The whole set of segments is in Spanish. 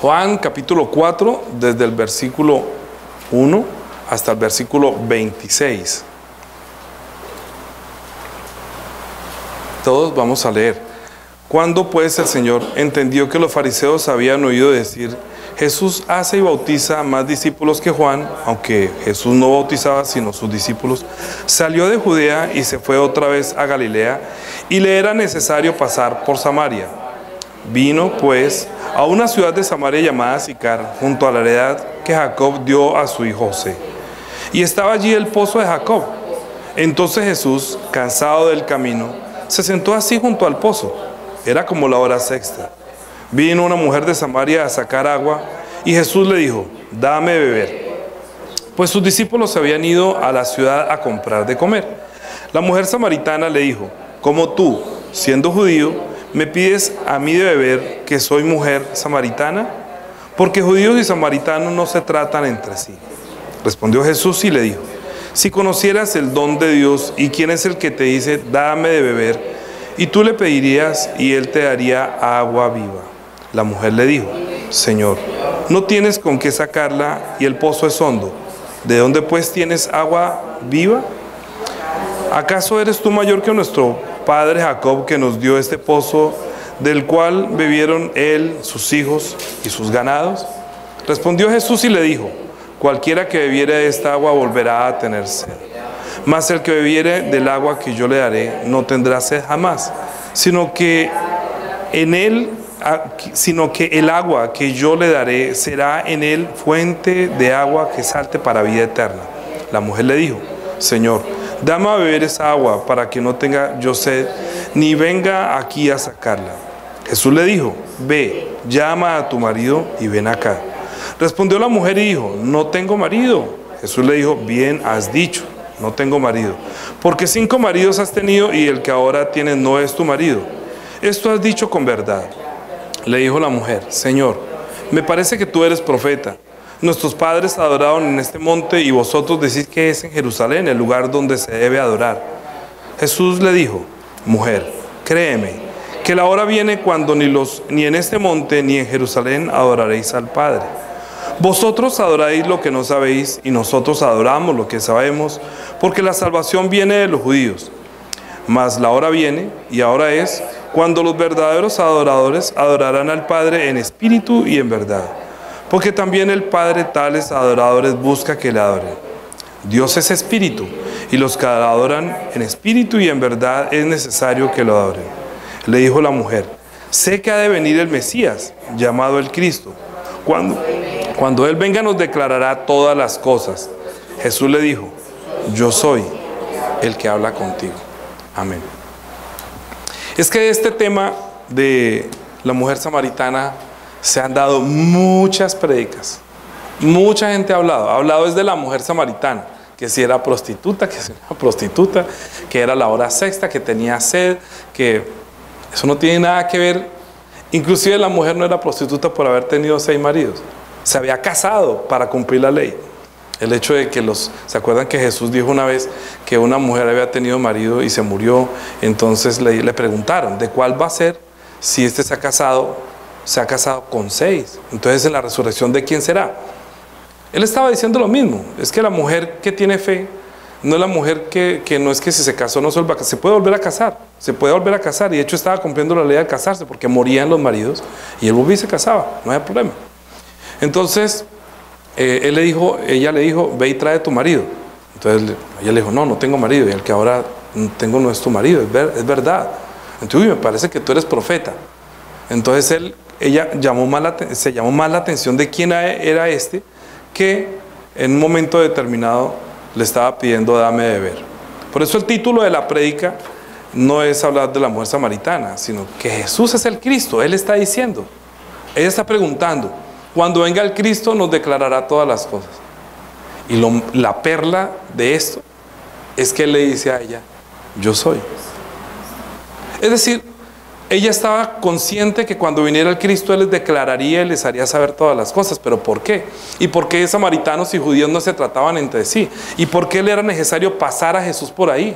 Juan capítulo 4, desde el versículo 1 hasta el versículo 26. Todos vamos a leer. Cuando pues el Señor entendió que los fariseos habían oído decir: Jesús hace y bautiza más discípulos que Juan, aunque Jesús no bautizaba sino sus discípulos, salió de Judea y se fue otra vez a Galilea, y le era necesario pasar por Samaria. Vino pues a una ciudad de Samaria llamada Sicar, junto a la heredad que Jacob dio a su hijo José. Y estaba allí el pozo de Jacob. Entonces Jesús, cansado del camino, se sentó así junto al pozo. Era como la hora sexta. Vino una mujer de Samaria a sacar agua, y Jesús le dijo: dame de beber. Pues sus discípulos se habían ido a la ciudad a comprar de comer. La mujer samaritana le dijo: ¿cómo tú, siendo judío, me pides a mí de beber, que soy mujer samaritana? Porque judíos y samaritanos no se tratan entre sí. Respondió Jesús y le dijo: si conocieras el don de Dios y quién es el que te dice dame de beber, y tú le pedirías y él te daría agua viva. La mujer le dijo: Señor, no tienes con qué sacarla y el pozo es hondo. ¿De dónde pues tienes agua viva? ¿Acaso eres tú mayor que nuestro padre Jacob, que nos dio este pozo, del cual bebieron él, sus hijos y sus ganados? Respondió Jesús y le dijo: cualquiera que bebiere de esta agua volverá a tener sed. Mas el que bebiere del agua que yo le daré no tendrá sed jamás, sino que el agua que yo le daré será en él fuente de agua que salte para vida eterna. La mujer le dijo: Señor, dame a beber esa agua para que no tenga yo sed, ni venga aquí a sacarla. Jesús le dijo: ve, llama a tu marido y ven acá. Respondió la mujer y dijo: no tengo marido. Jesús le dijo: bien has dicho, no tengo marido, porque 5 maridos has tenido y el que ahora tienes no es tu marido. Esto has dicho con verdad. Le dijo la mujer: Señor, me parece que tú eres profeta. Nuestros padres adoraron en este monte y vosotros decís que es en Jerusalén el lugar donde se debe adorar. Jesús le dijo: mujer, créeme, que la hora viene cuando ni en este monte ni en Jerusalén adoraréis al Padre. Vosotros adoráis lo que no sabéis y nosotros adoramos lo que sabemos, porque la salvación viene de los judíos. Mas la hora viene, y ahora es, cuando los verdaderos adoradores adorarán al Padre en espíritu y en verdad, porque también el Padre tales adoradores busca que le adoren. Dios es espíritu, y los que adoran en espíritu y en verdad es necesario que lo adoren. Le dijo la mujer: sé que ha de venir el Mesías, llamado el Cristo. Cuando Él venga nos declarará todas las cosas. Jesús le dijo: yo soy el que habla contigo. Amén. Es que este tema de la mujer samaritana se han dado muchas prédicas. Mucha gente ha hablado es de la mujer samaritana, que si era prostituta, que era la hora sexta, que tenía sed, que eso no tiene nada que ver. Inclusive la mujer no era prostituta por haber tenido 6 maridos. Se había casado para cumplir la ley. El hecho de que ¿se acuerdan que Jesús dijo una vez que una mujer había tenido marido y se murió? Entonces le preguntaron: ¿de cuál va a ser si este se ha casado con 6? Entonces en la resurrección, ¿de quién será? Él estaba diciendo lo mismo. Es que la mujer que tiene fe no es la mujer que no es que si se casó no se vuelva a casar. Se puede volver a casar. Se puede volver a casar. Y de hecho estaba cumpliendo la ley de casarse, porque morían los maridos y él volvía y se casaba. No había problema. Entonces ella le dijo: ve y trae tu marido. Entonces ella le dijo: no tengo marido, y el que ahora tengo no es tu marido, es verdad. Entonces me parece que tú eres profeta. Entonces ella se llamó más la atención de quién era este, que en un momento determinado le estaba pidiendo: dame de beber. Por eso el título de la prédica no es hablar de la mujer samaritana, sino que Jesús es el Cristo. Él está diciendo, ella está preguntando: cuando venga el Cristo nos declarará todas las cosas. Y la perla de esto es que Él le dice a ella: yo soy. Es decir, ella estaba consciente que cuando viniera el Cristo Él les declararía y les haría saber todas las cosas. ¿Pero por qué? ¿Y por qué samaritanos y judíos no se trataban entre sí? ¿Y por qué le era necesario pasar a Jesús por ahí?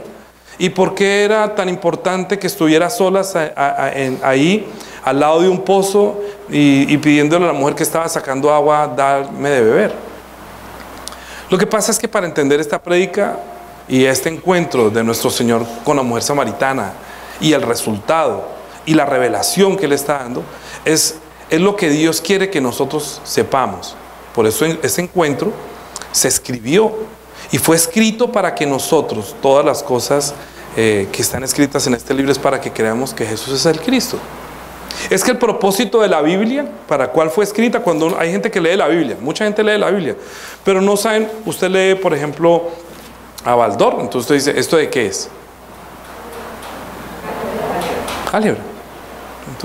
¿Y por qué era tan importante que estuviera solas ahí, al lado de un pozo, y pidiéndole a la mujer que estaba sacando agua, dame de beber. Lo que pasa es que para entender esta prédica y este encuentro de nuestro Señor con la mujer samaritana y el resultado y la revelación que Él está dando, es lo que Dios quiere que nosotros sepamos. Por eso este encuentro se escribió y fue escrito para que nosotros, todas las cosas que están escritas en este libro, es para que creamos que Jesús es el Cristo. Es que el propósito de la Biblia, para cuál fue escrita, cuando hay gente que lee la Biblia, mucha gente lee la Biblia, pero no saben, usted lee por ejemplo a Baldor, entonces usted dice, ¿esto de qué es? Álgebra.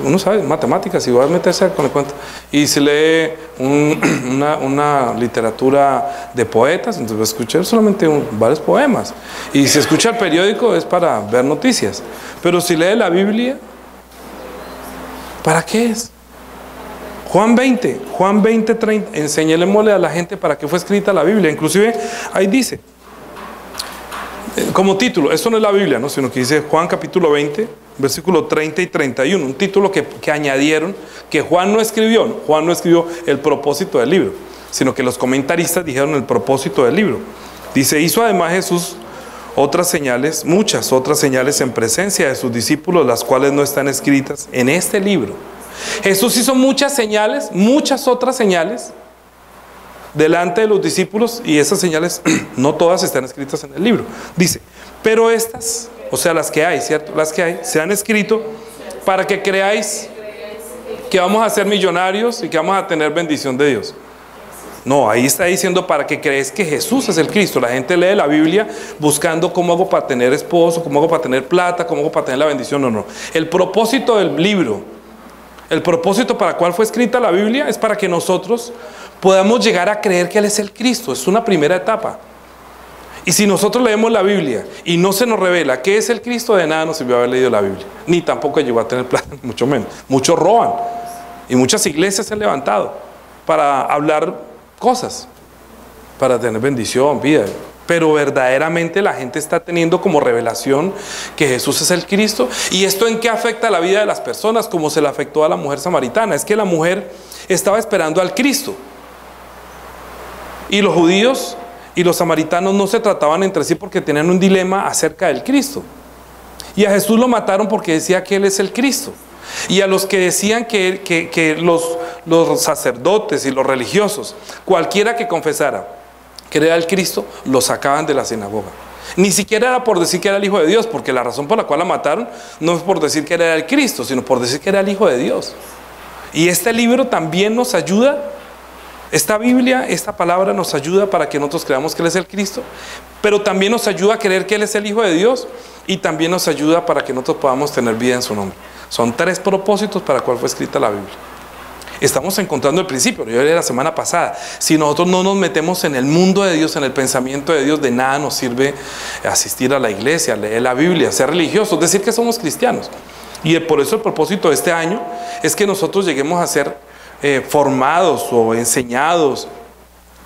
Uno sabe matemáticas y va a meterse con el cuento. Y si lee una literatura de poetas, entonces va a escuchar solamente varios poemas. Y si escucha el periódico es para ver noticias. Pero si lee la Biblia, ¿para qué es? Juan 20, 30, enseñémosle a la gente para qué fue escrita la Biblia. Inclusive ahí dice, como título, esto no es la Biblia, ¿no? Sino que dice Juan capítulo 20, versículo 30 y 31, un título que añadieron, que Juan no escribió. Juan no escribió el propósito del libro, sino que los comentaristas dijeron el propósito del libro. Dice, hizo además Jesús otras señales, muchas otras señales en presencia de sus discípulos, las cuales no están escritas en este libro. Jesús hizo muchas señales, muchas otras señales delante de los discípulos, y esas señales no todas están escritas en el libro. Dice, pero estas, o sea, las que hay, ¿cierto? Las que hay, se han escrito para que creáis que vamos a ser millonarios y que vamos a tener bendición de Dios. No, ahí está diciendo para que crees que Jesús es el Cristo. La gente lee la Biblia buscando cómo hago para tener esposo, cómo hago para tener plata, cómo hago para tener la bendición. No, no. El propósito del libro, el propósito para el cual fue escrita la Biblia, es para que nosotros podamos llegar a creer que Él es el Cristo. Es una primera etapa. Y si nosotros leemos la Biblia y no se nos revela qué es el Cristo, de nada nos sirvió haber leído la Biblia. Ni tampoco llegó a tener plata, mucho menos. Muchos roban. Y muchas iglesias se han levantado para hablar cosas, para tener bendición, vida. Pero verdaderamente la gente está teniendo como revelación que Jesús es el Cristo. ¿Y esto en qué afecta la vida de las personas? Como se le afectó a la mujer samaritana. Es que la mujer estaba esperando al Cristo. Y los judíos y los samaritanos no se trataban entre sí porque tenían un dilema acerca del Cristo. Y a Jesús lo mataron porque decía que Él es el Cristo. Y a los que decían que los sacerdotes y los religiosos, cualquiera que confesara que era el Cristo, lo sacaban de la sinagoga. Ni siquiera era por decir que era el Hijo de Dios, porque la razón por la cual la mataron no es por decir que era el Cristo, sino por decir que era el Hijo de Dios. Y este libro también nos ayuda. Esta Biblia, esta palabra nos ayuda para que nosotros creamos que Él es el Cristo, pero también nos ayuda a creer que Él es el Hijo de Dios, y también nos ayuda para que nosotros podamos tener vida en su nombre. Son tres propósitos para el cual fue escrita la Biblia. Estamos encontrando el principio, yo leí la semana pasada. Si nosotros no nos metemos en el mundo de Dios, en el pensamiento de Dios, de nada nos sirve asistir a la iglesia, leer la Biblia, ser religiosos, decir que somos cristianos. Y por eso el propósito de este año es que nosotros lleguemos a ser formados o enseñados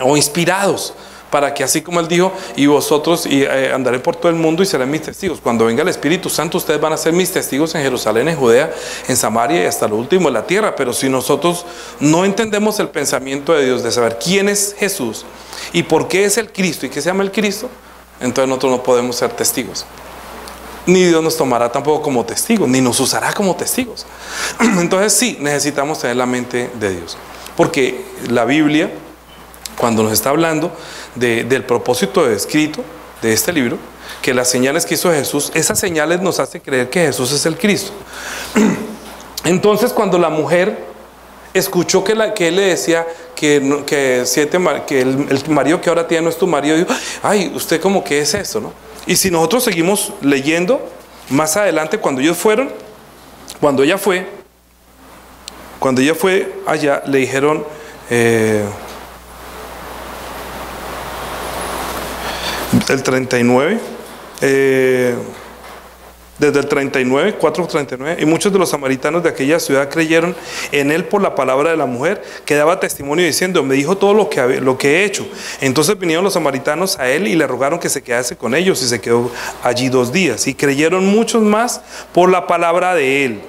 o inspirados, para que así como Él dijo, y vosotros andaré por todo el mundo y seré mis testigos. Cuando venga el Espíritu Santo, ustedes van a ser mis testigos en Jerusalén, en Judea, en Samaria y hasta lo último de la tierra. Pero si nosotros no entendemos el pensamiento de Dios, de saber quién es Jesús y por qué es el Cristo y qué se llama el Cristo, entonces nosotros no podemos ser testigos. Ni Dios nos tomará tampoco como testigos, ni nos usará como testigos. Entonces sí, necesitamos tener la mente de Dios, porque la Biblia, cuando nos está hablando del propósito de escrito de este libro, que las señales que hizo Jesús, esas señales nos hacen creer que Jesús es el Cristo. Entonces cuando la mujer escuchó que Él le decía que el marido que ahora tiene no es tu marido, dijo, ay, usted como que es eso, ¿no? Y si nosotros seguimos leyendo, más adelante cuando ella fue allá, le dijeron, el 39, desde el 39, 4:39, y muchos de los samaritanos de aquella ciudad creyeron en Él por la palabra de la mujer, que daba testimonio diciendo, me dijo todo lo que he hecho. Entonces vinieron los samaritanos a Él y le rogaron que se quedase con ellos, y se quedó allí 2 días, y creyeron muchos más por la palabra de Él.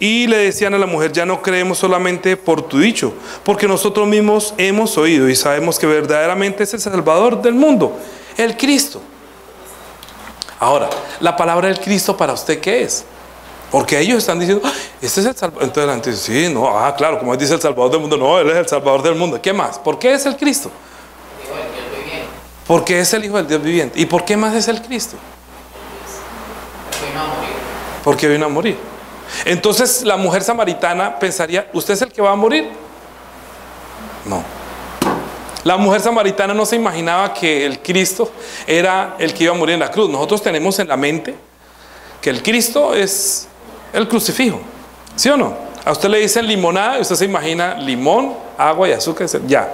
Y le decían a la mujer: ya no creemos solamente por tu dicho, porque nosotros mismos hemos oído y sabemos que verdaderamente es el Salvador del mundo, el Cristo. Ahora, la palabra del Cristo, ¿para usted qué es? Porque ellos están diciendo: este es el Salvador. Entonces la gente dice: sí, no, claro, como dice el Salvador del mundo. No, Él es el Salvador del mundo. ¿Qué más? ¿Por qué es el Cristo? Porque es el Hijo del Dios viviente. ¿Y por qué más es el Cristo? Porque vino a morir. Entonces la mujer samaritana pensaría: ¿usted es el que va a morir? No. La mujer samaritana no se imaginaba que el Cristo era el que iba a morir en la cruz. Nosotros tenemos en la mente que el Cristo es el crucifijo, ¿sí o no? A usted le dicen limonada y usted se imagina limón, agua y azúcar, ya.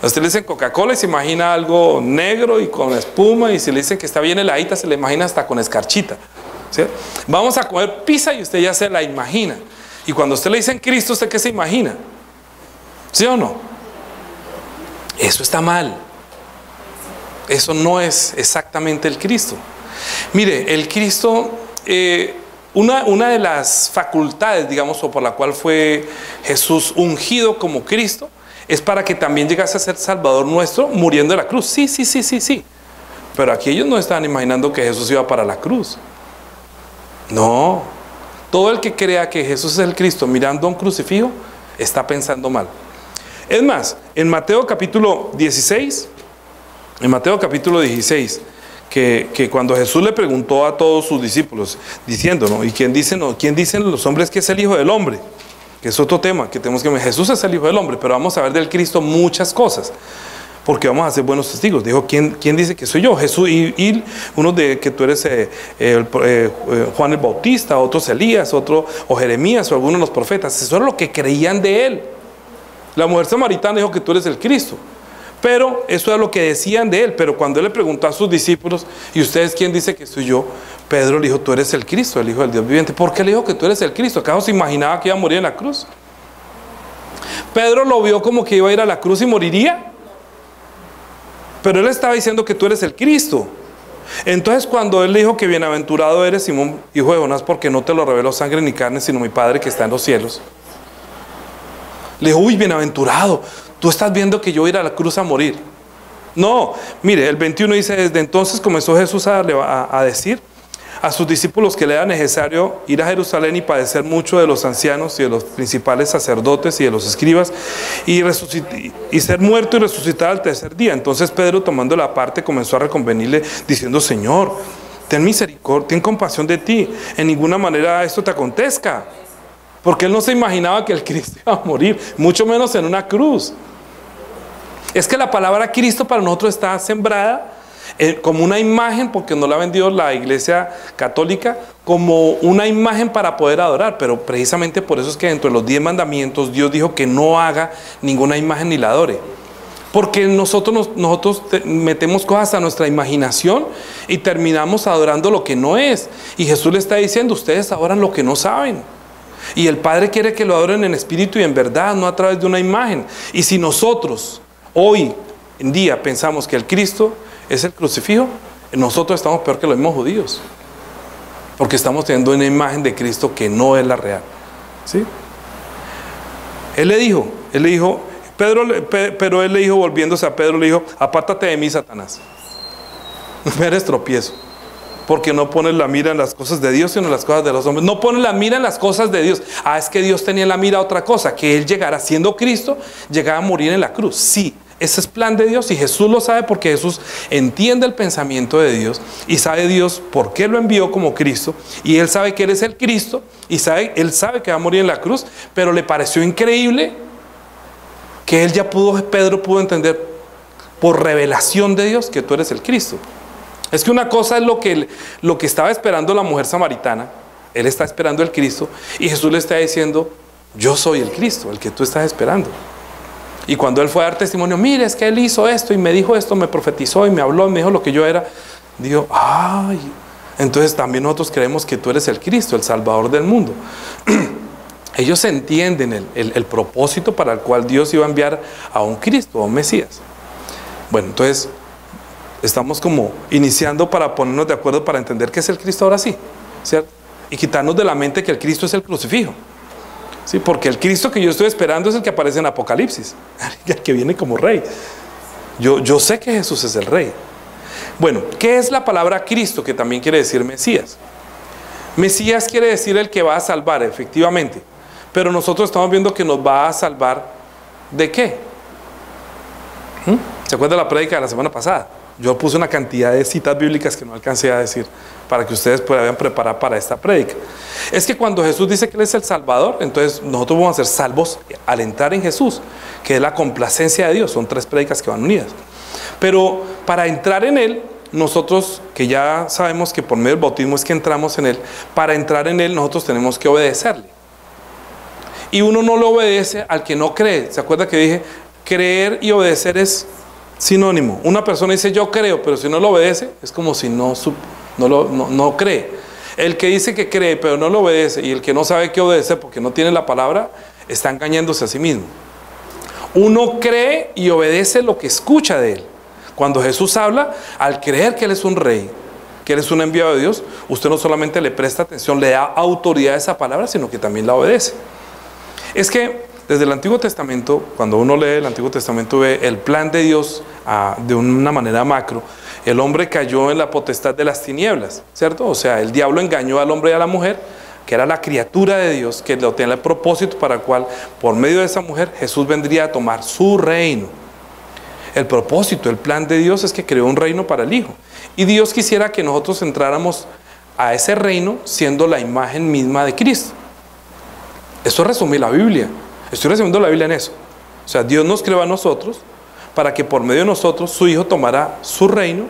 A usted le dicen Coca-Cola y se imagina algo negro y con espuma, y si le dicen que está bien heladita se le imagina hasta con escarchita, ¿sí? Vamos a comer pizza y usted ya se la imagina. Y cuando a usted le dicen Cristo, ¿usted qué se imagina? ¿Sí o no? Eso está mal. Eso no es exactamente el Cristo. Mire, el Cristo, una de las facultades, digamos, o por la cual fue Jesús ungido como Cristo, es para que también llegase a ser Salvador nuestro muriendo en la cruz. Sí. Pero aquí ellos no estaban imaginando que Jesús iba para la cruz. No. Todo el que crea que Jesús es el Cristo mirando a un crucifijo está pensando mal. Es más, en Mateo capítulo 16, que cuando Jesús le preguntó a todos sus discípulos, diciendo, ¿no? ¿Y quién dicen los hombres que es el Hijo del Hombre? Que es otro tema que tenemos que ver. Jesús es el Hijo del Hombre, pero vamos a ver del Cristo muchas cosas, porque vamos a ser buenos testigos. Dijo: ¿quién dice que soy yo? Jesús, y uno de que tú eres Juan el Bautista, otros Elías, otro o Jeremías, o alguno de los profetas. Eso era lo que creían de él. La mujer samaritana dijo que tú eres el Cristo, pero eso era lo que decían de él. Pero cuando él le preguntó a sus discípulos: ¿y ustedes quién dice que soy yo? Pedro le dijo: tú eres el Cristo, el Hijo del Dios viviente. ¿Por qué le dijo que tú eres el Cristo? ¿Acaso se imaginaba que iba a morir en la cruz? Pedro lo vio como que iba a ir a la cruz y moriría, pero él estaba diciendo que tú eres el Cristo. Entonces cuando él le dijo que bienaventurado eres, Simón, hijo de Jonás, porque no te lo reveló sangre ni carne, sino mi Padre que está en los cielos, le dijo: uy, bienaventurado, tú estás viendo que yo voy a ir a la cruz a morir. No, mire, el 21 dice: desde entonces comenzó Jesús a decir a sus discípulos que le era necesario ir a Jerusalén y padecer mucho de los ancianos y de los principales sacerdotes y de los escribas, y ser muerto y resucitar al tercer día. Entonces Pedro, tomando la parte, comenzó a reconvenirle diciendo: Señor, ten misericordia, ten compasión de ti, en ninguna manera esto te acontezca. Porque él no se imaginaba que el Cristo iba a morir, mucho menos en una cruz. Es que la palabra Cristo para nosotros está sembrada como una imagen, porque nos la ha vendido la Iglesia Católica, como una imagen para poder adorar. Pero precisamente por eso es que dentro de los 10 mandamientos Dios dijo que no haga ninguna imagen ni la adore. Porque nosotros metemos cosas a nuestra imaginación y terminamos adorando lo que no es. Y Jesús le está diciendo: ustedes adoran lo que no saben. Y el Padre quiere que lo adoren en espíritu y en verdad, no a través de una imagen. Y si nosotros hoy en día pensamos que el Cristo es el crucifijo, nosotros estamos peor que los mismos judíos, porque estamos teniendo una imagen de Cristo que no es la real, ¿sí? Él le dijo, pero él le dijo, volviéndose a Pedro, le dijo: apártate de mí, Satanás, me eres tropiezo, porque no pones la mira en las cosas de Dios, sino en las cosas de los hombres. No pones la mira en las cosas de Dios. Es que Dios tenía en la mira otra cosa, que Él llegara siendo Cristo, llegara a morir en la cruz. Sí, ese es plan de Dios, y Jesús lo sabe, porque Jesús entiende el pensamiento de Dios, y sabe Dios por qué lo envió como Cristo, y Él sabe que Él es el Cristo, y Él sabe que va a morir en la cruz. Pero le pareció increíble que Pedro pudo entender por revelación de Dios que tú eres el Cristo. Es que una cosa es lo que estaba esperando la mujer samaritana. Él está esperando el Cristo, y Jesús le está diciendo: yo soy el Cristo, el que tú estás esperando. Y cuando él fue a dar testimonio: mire, es que él hizo esto y me dijo esto, me profetizó y me habló, me dijo lo que yo era, digo: ay, entonces también nosotros creemos que tú eres el Cristo, el Salvador del mundo. Ellos entienden el propósito para el cual Dios iba a enviar a un Cristo, a un Mesías. Bueno, entonces estamos como iniciando para ponernos de acuerdo para entender qué es el Cristo ahora sí, ¿cierto? y quitarnos de la mente que el Cristo es el crucifijo. ¿Sí? Porque el Cristo que yo estoy esperando es el que aparece en Apocalipsis, el que viene como rey. Yo sé que Jesús es el rey. Bueno, ¿qué es la palabra Cristo? Que también quiere decir Mesías. Mesías quiere decir el que va a salvar, efectivamente. Pero nosotros estamos viendo que nos va a salvar ¿de qué? ¿Se acuerda de la prédica de la semana pasada? Yo puse una cantidad de citas bíblicas que no alcancé a decir para que ustedes puedan preparar para esta prédica. Es que cuando Jesús dice que Él es el Salvador, entonces nosotros vamos a ser salvos al entrar en Jesús, que es la complacencia de Dios. Son 3 prédicas que van unidas. Pero para entrar en Él, nosotros que ya sabemos que por medio del bautismo es que entramos en Él, para entrar en Él nosotros tenemos que obedecerle. Y uno no lo obedece al que no cree. ¿Se acuerda que dije? Creer y obedecer es sinónimo. Una persona dice yo creo, pero si no lo obedece, es como si no cree. El que dice que cree, pero no lo obedece, y el que no sabe qué obedecer porque no tiene la palabra, está engañándose a sí mismo. Uno cree y obedece lo que escucha de Él. Cuando Jesús habla, al creer que Él es un rey, que Él es un enviado de Dios, usted no solamente le presta atención, le da autoridad a esa palabra, sino que también la obedece. Es que desde el Antiguo Testamento, cuando uno lee el Antiguo Testamento, ve el plan de Dios de una manera macro. El hombre cayó en la potestad de las tinieblas, ¿cierto? O sea, el diablo engañó al hombre y a la mujer, que era la criatura de Dios, que lo tenía el propósito para el cual, por medio de esa mujer, Jesús vendría a tomar su reino. El propósito, el plan de Dios es que creó un reino para el Hijo. Y Dios quisiera que nosotros entráramos a ese reino siendo la imagen misma de Cristo. Esto resume la Biblia. Estoy resumiendo la Biblia en eso. O sea, Dios nos creó a nosotros para que por medio de nosotros su Hijo tomara su reino,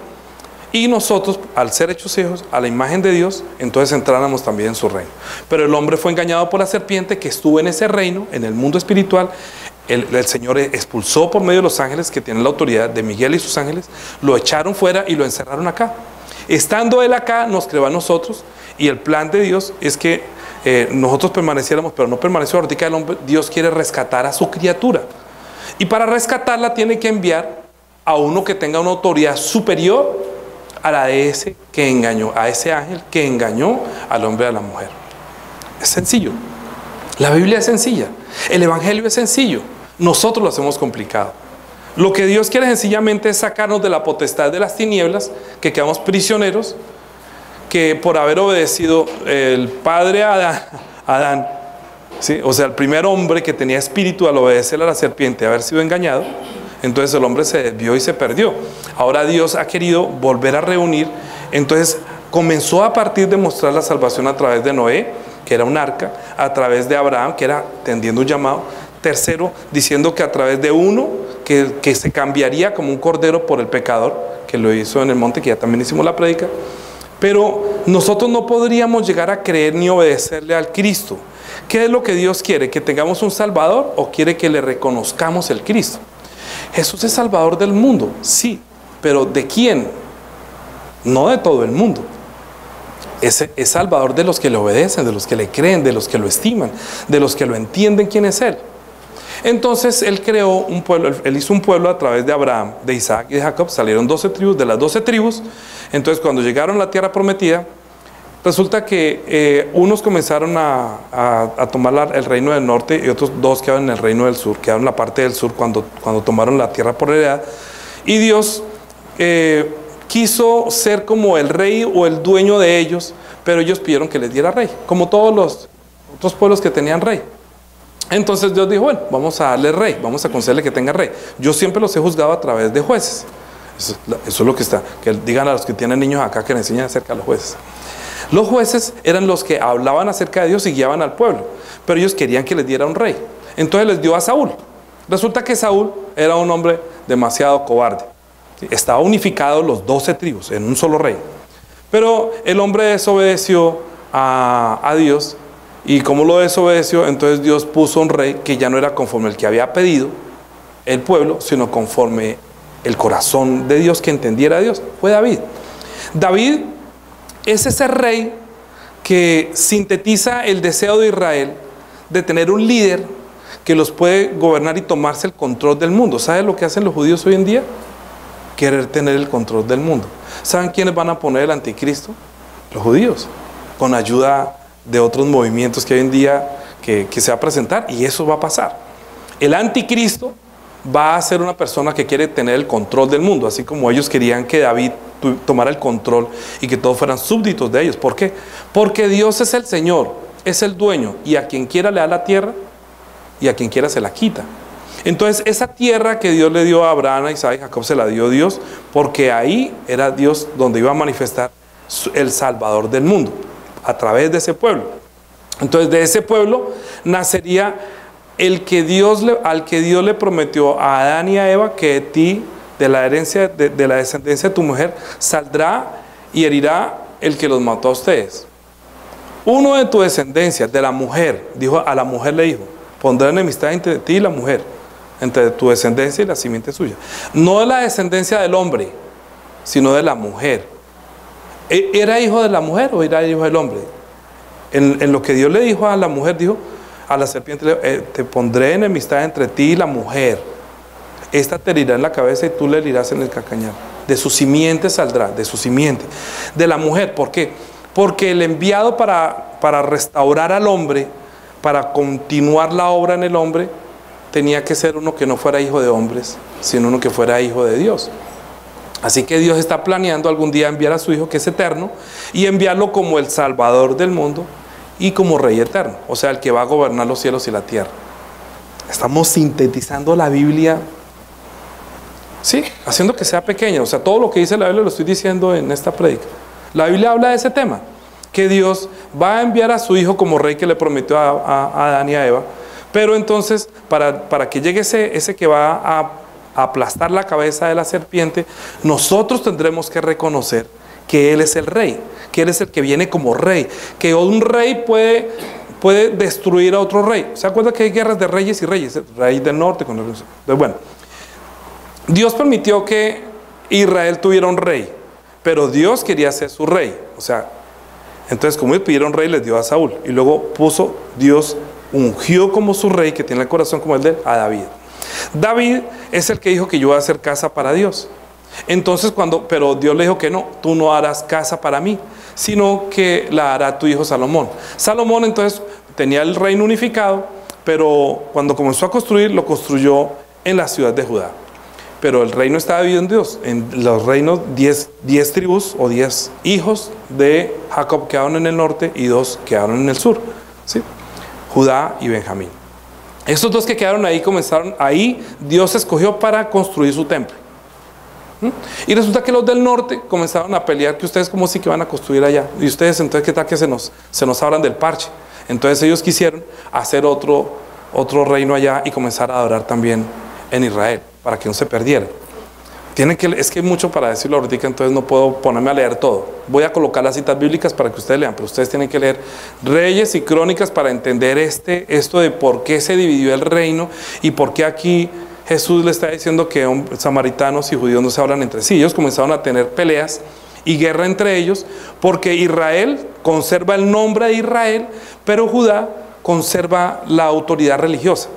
y nosotros, al ser hechos hijos a la imagen de Dios, entonces entráramos también en su reino. Pero el hombre fue engañado por la serpiente que estuvo en ese reino, en el mundo espiritual. El Señor expulsó por medio de los ángeles que tienen la autoridad de Miguel y sus ángeles, lo echaron fuera y lo encerraron acá. Estando Él acá, nos creó a nosotros, y el plan de Dios es que nosotros permaneciéramos, pero no permaneció ahorita el hombre. Dios quiere rescatar a su criatura, y para rescatarla tiene que enviar a uno que tenga una autoridad superior a la de ese que engañó, a ese ángel que engañó al hombre y a la mujer. Es sencillo. La Biblia es sencilla. El Evangelio es sencillo. Nosotros lo hacemos complicado. Lo que Dios quiere sencillamente es sacarnos de la potestad de las tinieblas, que quedamos prisioneros, que por haber obedecido el padre Adán, ¿sí? O sea, el primer hombre que tenía espíritu, al obedecer a la serpiente, haber sido engañado, entonces el hombre se desvió y se perdió. Ahora Dios ha querido volver a reunir. Entonces comenzó a partir de mostrar la salvación a través de Noé, que era un arca, a través de Abraham, que era tendiendo un llamado. Tercero, diciendo que a través de uno que se cambiaría como un cordero por el pecador, que lo hizo en el monte, que ya también hicimos la prédica. Pero nosotros no podríamos llegar a creer ni obedecerle al Cristo. ¿Qué es lo que Dios quiere? ¿Que tengamos un Salvador, o quiere que le reconozcamos el Cristo? Jesús es Salvador del mundo, sí, pero ¿de quién? No de todo el mundo. Es Salvador de los que le obedecen, de los que le creen, de los que lo estiman, de los que lo entienden quién es Él. Entonces Él creó un pueblo, Él hizo un pueblo a través de Abraham, de Isaac y de Jacob. Salieron 12 tribus, de las 12 tribus. Entonces cuando llegaron a la tierra prometida, resulta que unos comenzaron a tomar el reino del norte, y otros dos quedaron en el reino del sur, quedaron en la parte del sur cuando tomaron la tierra por heredad. Y Dios quiso ser como el rey o el dueño de ellos, pero ellos pidieron que les diera rey, como todos los otros pueblos que tenían rey. Entonces Dios dijo, bueno, vamos a darle rey, vamos a concederle que tenga rey. Yo siempre los he juzgado a través de jueces. Eso es lo que está, que digan a los que tienen niños acá que le enseñen acerca de los jueces. Los jueces eran los que hablaban acerca de Dios y guiaban al pueblo, pero ellos querían que les diera un rey. Entonces les dio a Saúl. Resulta que Saúl era un hombre demasiado cobarde. Estaba unificado los 12 tribus en un solo rey. Pero el hombre desobedeció a Dios, y como lo desobedeció, entonces Dios puso un rey que ya no era conforme el que había pedido el pueblo, sino conforme el corazón de Dios, que entendiera a Dios. Fue David. David es ese rey que sintetiza el deseo de Israel de tener un líder que los puede gobernar y tomarse el control del mundo. ¿Sabe lo que hacen los judíos hoy en día? Querer tener el control del mundo. ¿Saben quiénes van a poner el anticristo? Los judíos, con ayuda de otros movimientos que hoy en día que se va a presentar, y eso va a pasar. El anticristo va a ser una persona que quiere tener el control del mundo, así como ellos querían que David tomara el control y que todos fueran súbditos de ellos. ¿Por qué? Porque Dios es el Señor, es el dueño, y a quien quiera le da la tierra y a quien quiera se la quita. Entonces esa tierra que Dios le dio a Abraham, a Isaac y Jacob se la dio Dios, porque ahí era Dios donde iba a manifestar el Salvador del mundo, a través de ese pueblo. Entonces de ese pueblo nacería al que Dios le prometió a Adán y a Eva, que de ti, de la herencia, de la descendencia de tu mujer, saldrá y herirá el que los mató a ustedes. Uno de tu descendencia, de la mujer, dijo, a la mujer le dijo, pondré enemistad entre ti y la mujer, entre tu descendencia y la simiente suya. No de la descendencia del hombre, sino de la mujer. ¿Era hijo de la mujer o era hijo del hombre? En lo que Dios le dijo a la mujer, dijo a la serpiente, te pondré enemistad entre ti y la mujer. Esta te herirá en la cabeza y tú le herirás en el calcañar. De su simiente saldrá, de su simiente. De la mujer, ¿por qué? Porque el enviado para restaurar al hombre, para continuar la obra en el hombre, tenía que ser uno que no fuera hijo de hombres, sino uno que fuera hijo de Dios. Así que Dios está planeando algún día enviar a su Hijo, que es eterno, y enviarlo como el Salvador del mundo y como Rey eterno, o sea, el que va a gobernar los cielos y la tierra. Estamos sintetizando la Biblia, sí, haciendo que sea pequeña. O sea, todo lo que dice la Biblia lo estoy diciendo en esta prédica. La Biblia habla de ese tema, que Dios va a enviar a su Hijo como Rey que le prometió a Adán y a Eva, pero entonces para que llegue ese que va a aplastar la cabeza de la serpiente, nosotros tendremos que reconocer que Él es el Rey, que Él es el que viene como Rey, que un rey puede destruir a otro rey. ¿Se acuerda que hay guerras de reyes y reyes? El rey del norte con el... Entonces, bueno, Dios permitió que Israel tuviera un rey, pero Dios quería ser su rey. O sea, entonces como ellos pidieron rey, les dio a Saúl, y luego Dios ungió como su rey, que tiene el corazón como el de él, a David. David es el que dijo que yo voy a hacer casa para Dios. Entonces pero Dios le dijo que no, tú no harás casa para mí, sino que la hará tu hijo Salomón. Salomón entonces tenía el reino unificado, pero cuando comenzó a construir, lo construyó en la ciudad de Judá. Pero el reino estaba dividido en Dios. En los reinos, 10 tribus o 10 hijos de Jacob quedaron en el norte y 2 quedaron en el sur, ¿sí? Judá y Benjamín. Estos 2 que quedaron ahí, Dios escogió para construir su templo. Y resulta que los del norte comenzaron a pelear, que ustedes como sí que van a construir allá, y ustedes entonces qué tal que se nos abran del parche. Entonces ellos quisieron hacer otro reino allá y comenzar a adorar también en Israel, para que no se perdiera. Es que hay mucho para decirlo ahorita, entonces no puedo ponerme a leer todo. Voy a colocar las citas bíblicas para que ustedes lean, pero ustedes tienen que leer Reyes y Crónicas para entender esto de por qué se dividió el reino y por qué aquí Jesús le está diciendo que samaritanos y judíos no se hablan entre sí. Ellos comenzaron a tener peleas y guerra entre ellos, porque Israel conserva el nombre de Israel, pero Judá conserva la autoridad religiosa.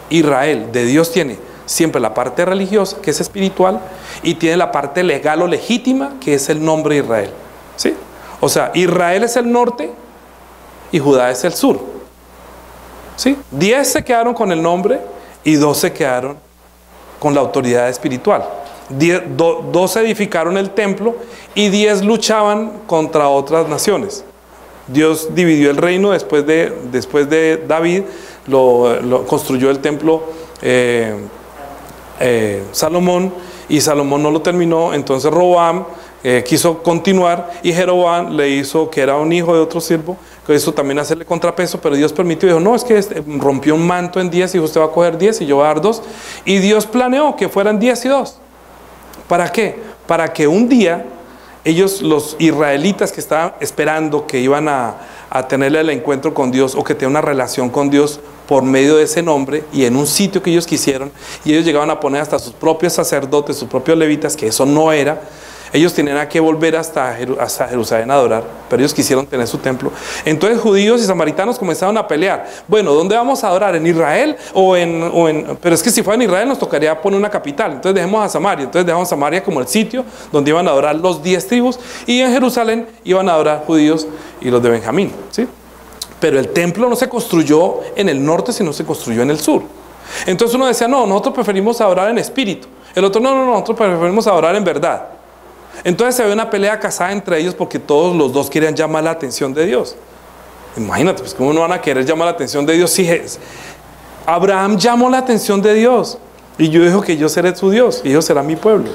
Israel de Dios tiene siempre la parte religiosa, que es espiritual, y tiene la parte legal o legítima, que es el nombre de Israel, ¿sí? O sea, Israel es el norte y Judá es el sur, ¿sí? 10 se quedaron con el nombre y 2 se quedaron con la autoridad espiritual. 2 edificaron el templo y 10 luchaban contra otras naciones. Dios dividió el reino después de David, lo construyó el templo Salomón, y Salomón no lo terminó. Entonces Roboam quiso continuar, y Jeroboam le hizo, que era un hijo de otro siervo, que hizo también hacerle contrapeso, pero Dios permitió, dijo, no, es que rompió un manto en 10, y usted va a coger 10 y yo voy a dar 2, y Dios planeó que fueran 10 y 2. ¿Para qué? Para que un día ellos, los israelitas que estaban esperando que iban a tener el encuentro con Dios, o que tengan una relación con Dios por medio de ese nombre y en un sitio que ellos quisieron, y ellos llegaban a poner hasta sus propios sacerdotes, sus propios levitas, que eso no era, Ellos tenían que volver hasta Jerusalén a adorar, pero ellos quisieron tener su templo. Entonces judíos y samaritanos comenzaron a pelear. Bueno, ¿dónde vamos a adorar? ¿En Israel? Pero es que si fuera en Israel nos tocaría poner una capital. Entonces dejemos a Samaria. Entonces dejamos Samaria como el sitio donde iban a adorar los 10 tribus. Y en Jerusalén iban a adorar judíos y los de Benjamín, ¿sí? Pero el templo no se construyó en el norte, sino se construyó en el sur. Entonces uno decía, no, nosotros preferimos adorar en espíritu. El otro, no, nosotros preferimos adorar en verdad. Entonces se ve una pelea casada entre ellos porque todos los dos querían llamar la atención de Dios. Imagínate, pues cómo no van a querer llamar la atención de Dios si Abraham llamó la atención de Dios y yo dijo que yo seré su Dios y ellos serán mi pueblo.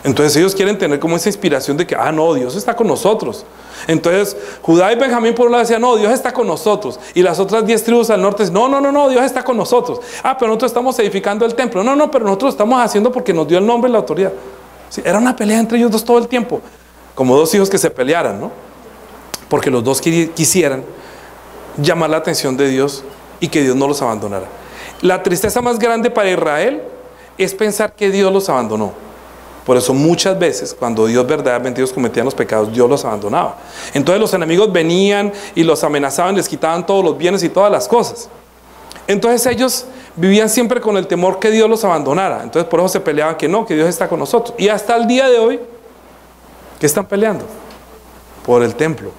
Entonces ellos quieren tener como esa inspiración de que, no, Dios está con nosotros. Entonces Judá y Benjamín por un lado decían, no, Dios está con nosotros. Y las otras 10 tribus al norte decían, no, Dios está con nosotros. Pero nosotros estamos edificando el templo. No, pero nosotros lo estamos haciendo porque nos dio el nombre y la autoridad. Sí, era una pelea entre ellos dos todo el tiempo, como dos hijos que se pelearan, ¿no? Porque los dos quisieran llamar la atención de Dios y que Dios no los abandonara. La tristeza más grande para Israel es pensar que Dios los abandonó. Por eso muchas veces cuando Dios verdaderamente ellos cometían los pecados, Dios los abandonaba. Entonces los enemigos venían y los amenazaban, les quitaban todos los bienes y todas las cosas. Entonces ellos vivían siempre con el temor que Dios los abandonara. Entonces por eso se peleaban que no, que Dios está con nosotros. Y hasta el día de hoy, ¿qué están peleando? Por el templo.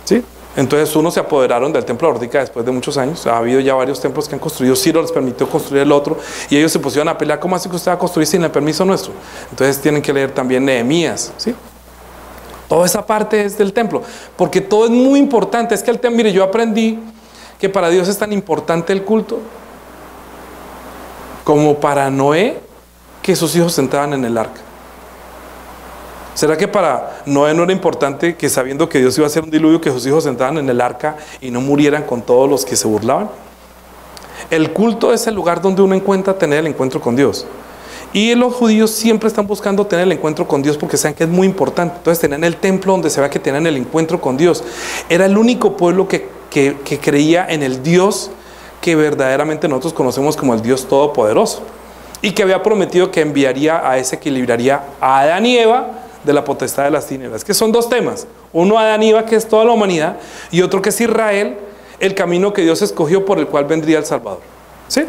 ¿Sí? Entonces unos se apoderaron del templo ahorita después de muchos años. Ha habido ya varios templos que han construido. Ciro les permitió construir el otro y ellos se pusieron a pelear. ¿Cómo así que usted va a construir sin el permiso nuestro? Entonces tienen que leer también Nehemías, ¿sí? Toda esa parte es del templo, porque todo es muy importante. Es que el templo, mire, yo aprendí que para Dios es tan importante el culto como para Noé que sus hijos se entraban en el arca. ¿Será que para Noé no era importante que, sabiendo que Dios iba a hacer un diluvio, que sus hijos entraran en el arca y no murieran con todos los que se burlaban? El culto es el lugar donde uno encuentra tener el encuentro con Dios. Y los judíos siempre están buscando tener el encuentro con Dios porque saben que es muy importante. Entonces tenían el templo donde se ve que tenían el encuentro con Dios. Era el único pueblo que creía en el Dios que verdaderamente nosotros conocemos como el Dios Todopoderoso. Y que había prometido que enviaría a ese que libraría a Adán y Eva de la potestad de las tinieblas, que son dos temas, uno Adán y Eva, que es toda la humanidad, y otro que es Israel, el camino que Dios escogió por el cual vendría el Salvador, ¿sí?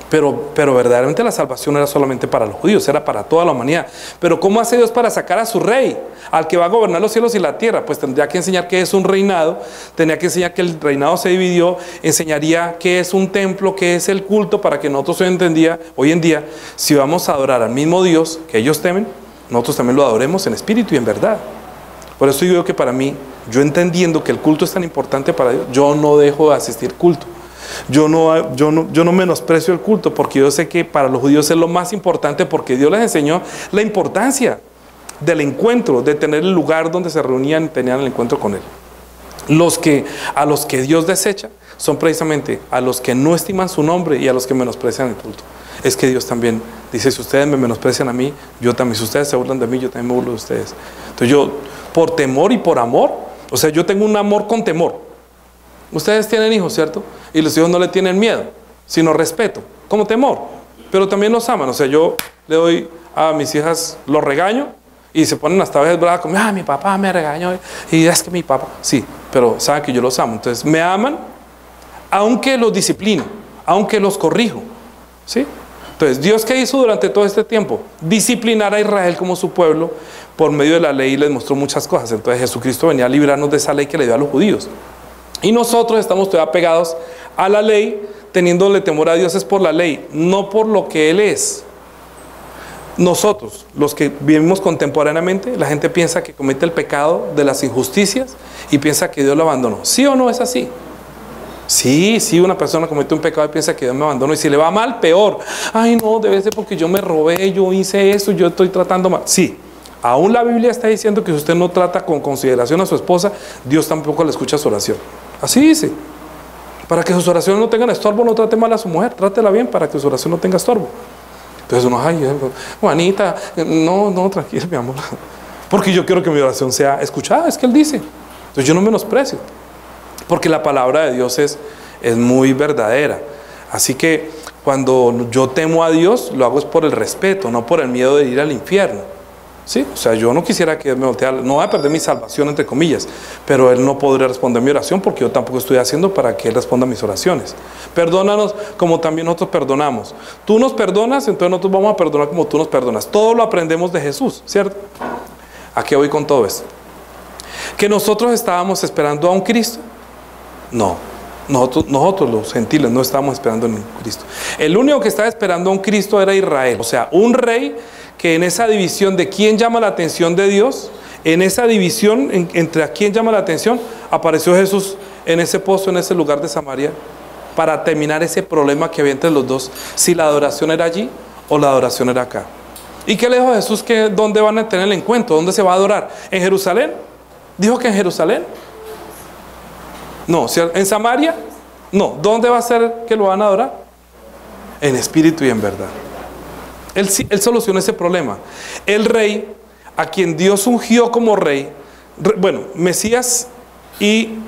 Pero verdaderamente la salvación era solamente para los judíos, era para toda la humanidad. Pero ¿cómo hace Dios para sacar a su rey, al que va a gobernar los cielos y la tierra? Pues tendría que enseñar qué es un reinado, tendría que enseñar que el reinado se dividió, enseñaría qué es un templo, qué es el culto, para que nosotros hoy en día, si vamos a adorar al mismo Dios que ellos temen, nosotros también lo adoremos en espíritu y en verdad. Por eso yo digo que para mí, yo entendiendo que el culto es tan importante para Dios, yo no dejo de asistir culto. Yo no menosprecio el culto, porque yo sé que para los judíos es lo más importante, porque Dios les enseñó la importancia del encuentro, de tener el lugar donde se reunían y tenían el encuentro con Él. A los que Dios desecha son precisamente a los que no estiman su nombre y a los que menosprecian el culto. Es que Dios también dice, si ustedes me menosprecian a mí, yo también, si ustedes se burlan de mí, yo también me burlo de ustedes. Entonces yo, por temor y por amor, o sea, yo tengo un amor con temor. Ustedes tienen hijos, ¿cierto? Y los hijos no le tienen miedo, sino respeto, como temor, pero también los aman. O sea, yo le doy a mis hijas, los regaño y se ponen hasta a veces bravas como, mi papá me regañó y es que mi papá, sí, pero saben que yo los amo. Entonces me aman, aunque los disciplino, aunque los corrijo, ¿sí? Entonces, ¿Dios qué hizo durante todo este tiempo? Disciplinar a Israel como su pueblo por medio de la ley, y les mostró muchas cosas. Entonces Jesucristo venía a librarnos de esa ley que le dio a los judíos. Y nosotros estamos todavía pegados a la ley, teniéndole temor a Dios es por la ley, no por lo que Él es. Nosotros, los que vivimos contemporáneamente, la gente piensa que comete el pecado de las injusticias y piensa que Dios lo abandonó. ¿Sí o no es así? Sí, una persona comete un pecado y piensa que Dios me abandonó, y si le va mal, peor. Ay, no, debe ser porque yo me robé, yo hice esto, yo estoy tratando mal. Sí, aún la Biblia está diciendo que si usted no trata con consideración a su esposa, Dios tampoco le escucha su oración. Así dice. Para que sus oraciones no tengan estorbo, no trate mal a su mujer, trátela bien para que su oración no tenga estorbo. Entonces uno, ay, Juanita, no, tranquila, mi amor, porque yo quiero que mi oración sea escuchada, es que Él dice. Entonces yo no menosprecio, porque la palabra de Dios es muy verdadera. Así que cuando yo temo a Dios, lo hago es por el respeto, no por el miedo de ir al infierno. ¿Sí? O sea, yo no quisiera que Dios me volteara, no voy a perder mi salvación, entre comillas, pero Él no podría responder mi oración porque yo tampoco estoy haciendo para que Él responda mis oraciones. Perdónanos como también nosotros perdonamos. Tú nos perdonas, entonces nosotros vamos a perdonar como tú nos perdonas. Todo lo aprendemos de Jesús, ¿cierto? ¿A qué voy con todo esto? ¿Que nosotros estábamos esperando a un Cristo? No. Nosotros los gentiles no estábamos esperando a un Cristo. El único que estaba esperando a un Cristo era Israel, o sea, un rey que en esa división de quién llama la atención de Dios, en esa división entre a quién llama la atención, apareció Jesús en ese pozo, en ese lugar de Samaria, para terminar ese problema que había entre los dos, si la adoración era allí o la adoración era acá. ¿Y qué le dijo Jesús? Que ¿dónde van a tener el encuentro? ¿Dónde se va a adorar? ¿En Jerusalén? ¿Dijo que en Jerusalén? No. ¿En Samaria? No. ¿Dónde va a ser que lo van a adorar? En espíritu y en verdad. Él solucionó ese problema. El rey, a quien Dios ungió como rey, bueno, Mesías y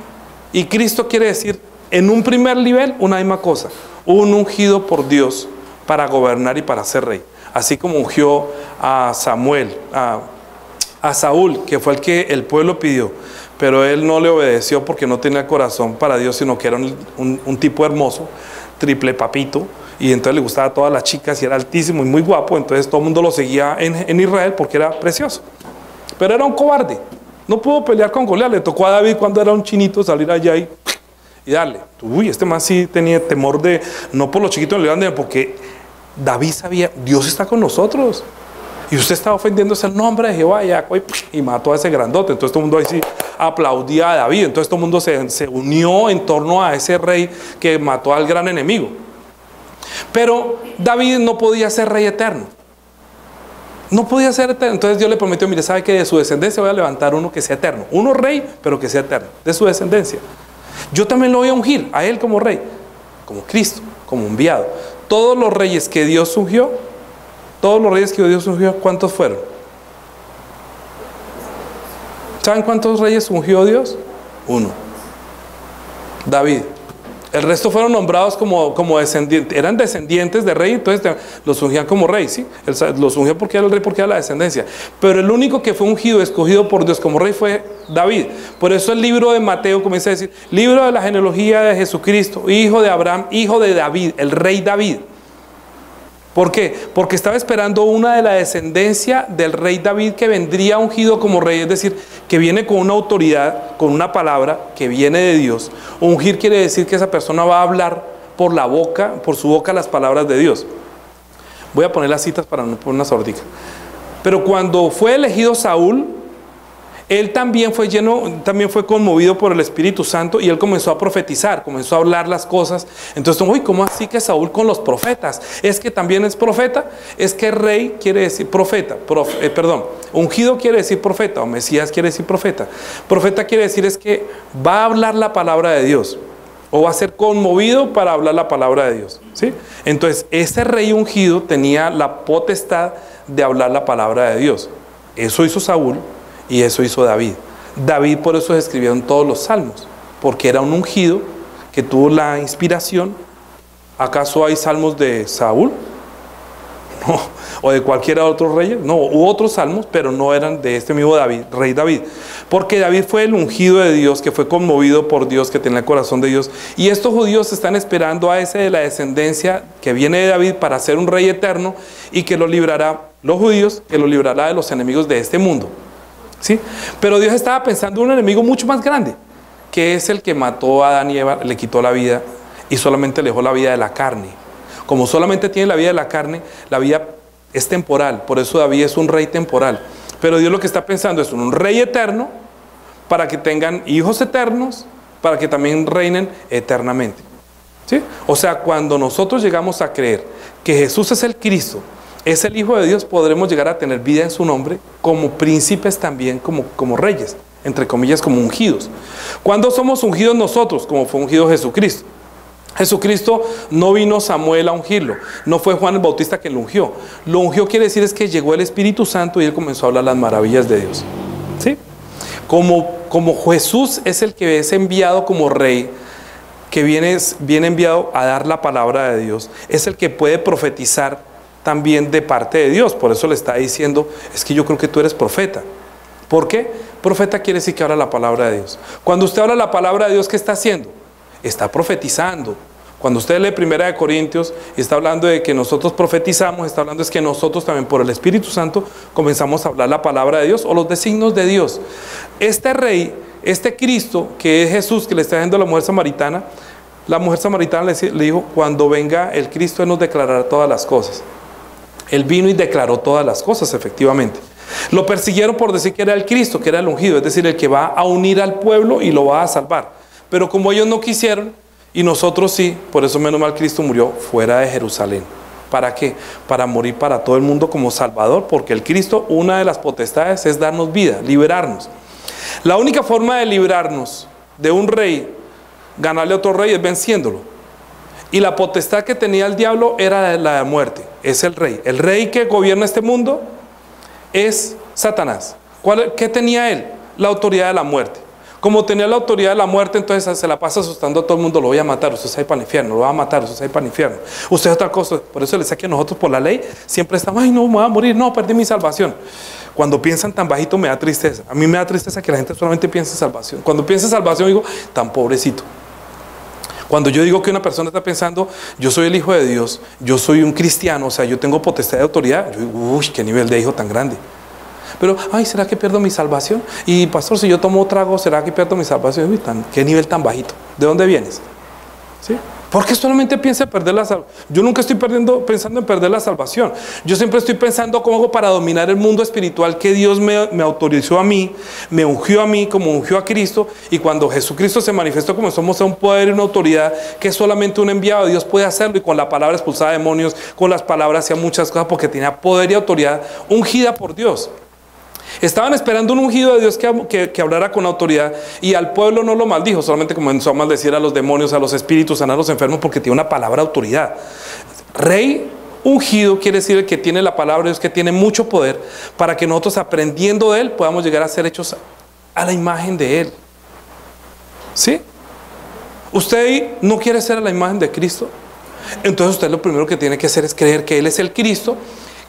Cristo quiere decir, en un primer nivel, una misma cosa. Un ungido por Dios para gobernar y para ser rey. Así como ungió a Samuel, a Saúl, que fue el que el pueblo pidió, pero él no le obedeció porque no tenía corazón para Dios, sino que era un tipo hermoso, triple papito, y entonces le gustaba a todas las chicas y era altísimo y muy guapo, entonces todo el mundo lo seguía en Israel porque era precioso. Pero era un cobarde, no pudo pelear con Goliat. Le tocó a David cuando era un chinito salir allá y darle. Uy, este man sí tenía temor de, no por los chiquitos le iban, porque David sabía, Dios está con nosotros. Y usted está ofendiéndose el nombre de Jehová y mató a ese grandote. Entonces todo el mundo ahí sí aplaudía a David. Entonces todo el mundo se unió en torno a ese rey que mató al gran enemigo. Pero David no podía ser rey eterno. No podía ser eterno. Entonces Dios le prometió, mire, sabe que de su descendencia voy a levantar uno que sea eterno. Uno rey, pero que sea eterno. De su descendencia. Yo también lo voy a ungir a él como rey. Como Cristo, como enviado. Todos los reyes que Dios ungió, ¿cuántos fueron? ¿Saben cuántos reyes ungió Dios? Uno. David. El resto fueron nombrados como descendientes, eran descendientes de rey, entonces los ungían como rey, ¿sí? Los ungió porque era el rey, porque era la descendencia. Pero el único que fue ungido, escogido por Dios como rey fue David. Por eso el libro de Mateo comienza a decir, libro de la genealogía de Jesucristo, hijo de Abraham, hijo de David, el rey David. ¿Por qué? Porque estaba esperando una de la descendencia del rey David que vendría ungido como rey, es decir, que viene con una autoridad, con una palabra que viene de Dios. Ungir quiere decir que esa persona va a hablar por su boca las palabras de Dios. Voy a poner las citas para no poner una sordina. Pero cuando fue elegido Saúl, él también fue conmovido por el Espíritu Santo y él comenzó a profetizar, comenzó a hablar las cosas. Entonces, uy, ¿cómo así que Saúl con los profetas? ¿Es que también es profeta? Es que rey quiere decir profeta, ungido quiere decir profeta, o Mesías quiere decir profeta. Profeta quiere decir es que va a hablar la palabra de Dios, o va a ser conmovido para hablar la palabra de Dios, ¿sí? Entonces, ese rey ungido tenía la potestad de hablar la palabra de Dios. Eso hizo Saúl. Y eso hizo David. David por eso escribió en todos los salmos, porque era un ungido que tuvo la inspiración. ¿Acaso hay salmos de Saúl? No. ¿O de cualquiera otro rey? No, hubo otros salmos, pero no eran de este mismo David, rey David. Porque David fue el ungido de Dios, que fue conmovido por Dios, que tenía el corazón de Dios. Y estos judíos están esperando a ese de la descendencia que viene de David para ser un rey eterno y que lo librará, los judíos, que lo librará de los enemigos de este mundo. ¿Sí? Pero Dios estaba pensando en un enemigo mucho más grande, que es el que mató a Adán y Eva, le quitó la vida y solamente le dejó la vida de la carne. Como solamente tiene la vida de la carne, la vida es temporal, por eso David es un rey temporal. Pero Dios lo que está pensando es un rey eterno para que tengan hijos eternos, para que también reinen eternamente. ¿Sí? O sea, cuando nosotros llegamos a creer que Jesús es el Cristo, es el Hijo de Dios, podremos llegar a tener vida en su nombre como príncipes también, como reyes, entre comillas, como ungidos. ¿Cuándo somos ungidos nosotros? Como fue ungido Jesucristo. Jesucristo no vino Samuel a ungirlo, no fue Juan el Bautista quien lo ungió. Lo ungió quiere decir es que llegó el Espíritu Santo y él comenzó a hablar las maravillas de Dios. ¿Sí? Como Jesús es el que es enviado como rey, que viene enviado a dar la palabra de Dios, es el que puede profetizar también de parte de Dios. Por eso le está diciendo, es que yo creo que tú eres profeta. ¿Por qué? Profeta quiere decir que habla la palabra de Dios. Cuando usted habla la palabra de Dios, ¿qué está haciendo? Está profetizando. Cuando usted lee 1 Corintios y está hablando de que nosotros profetizamos, está hablando es que nosotros también por el Espíritu Santo comenzamos a hablar la palabra de Dios o los designios de Dios. Este rey, este Cristo, que es Jesús, que le está diciendo a la mujer samaritana le dijo, cuando venga el Cristo, Él nos declarará todas las cosas. Él vino y declaró todas las cosas, efectivamente. Lo persiguieron por decir que era el Cristo, que era el ungido, es decir, el que va a unir al pueblo y lo va a salvar. Pero como ellos no quisieron, y nosotros sí, por eso menos mal Cristo murió fuera de Jerusalén. ¿Para qué? Para morir para todo el mundo como Salvador, porque el Cristo, una de las potestades es darnos vida, liberarnos. La única forma de librarnos de un rey, ganarle a otro rey, es venciéndolo. Y la potestad que tenía el diablo era la de muerte, es el rey. El rey que gobierna este mundo es Satanás. ¿Qué tenía él? La autoridad de la muerte. Como tenía la autoridad de la muerte, entonces se la pasa asustando a todo el mundo, lo voy a matar, usted se va a ir para el infierno, lo va a matar, usted se va a ir para el infierno. Usted es otra cosa, por eso le decía que nosotros por la ley siempre estamos, ay no, me voy a morir, no, perdí mi salvación. Cuando piensan tan bajito me da tristeza, a mí me da tristeza que la gente solamente piense en salvación. Cuando piensa en salvación digo, tan pobrecito. Cuando yo digo que una persona está pensando, yo soy el hijo de Dios, yo soy un cristiano, o sea, yo tengo potestad de autoridad, yo digo, uy, qué nivel de hijo tan grande. Pero, ay, ¿será que pierdo mi salvación? Y pastor, si yo tomo trago, ¿será que pierdo mi salvación? Uy, ¿qué nivel tan bajito? ¿De dónde vienes? ¿Sí? ¿Por qué solamente piensa en perder la salvación? Yo nunca estoy pensando en perder la salvación. Yo siempre estoy pensando cómo hago para dominar el mundo espiritual que Dios me autorizó a mí, me ungió a mí, como ungió a Cristo. Y cuando Jesucristo se manifestó como somos un poder y una autoridad que solamente un enviado de Dios puede hacerlo. Y con la palabra expulsaba demonios, con las palabras hacía muchas cosas porque tenía poder y autoridad ungida por Dios. Estaban esperando un ungido de Dios que hablara con autoridad y al pueblo no lo maldijo, solamente comenzó a maldecir a los demonios, a los espíritus, sanar a los enfermos porque tiene una palabra de autoridad. Rey ungido quiere decir el que tiene la palabra de Dios, que tiene mucho poder para que nosotros aprendiendo de Él podamos llegar a ser hechos a la imagen de Él. ¿Sí? ¿Usted no quiere ser a la imagen de Cristo? Entonces usted lo primero que tiene que hacer es creer que Él es el Cristo,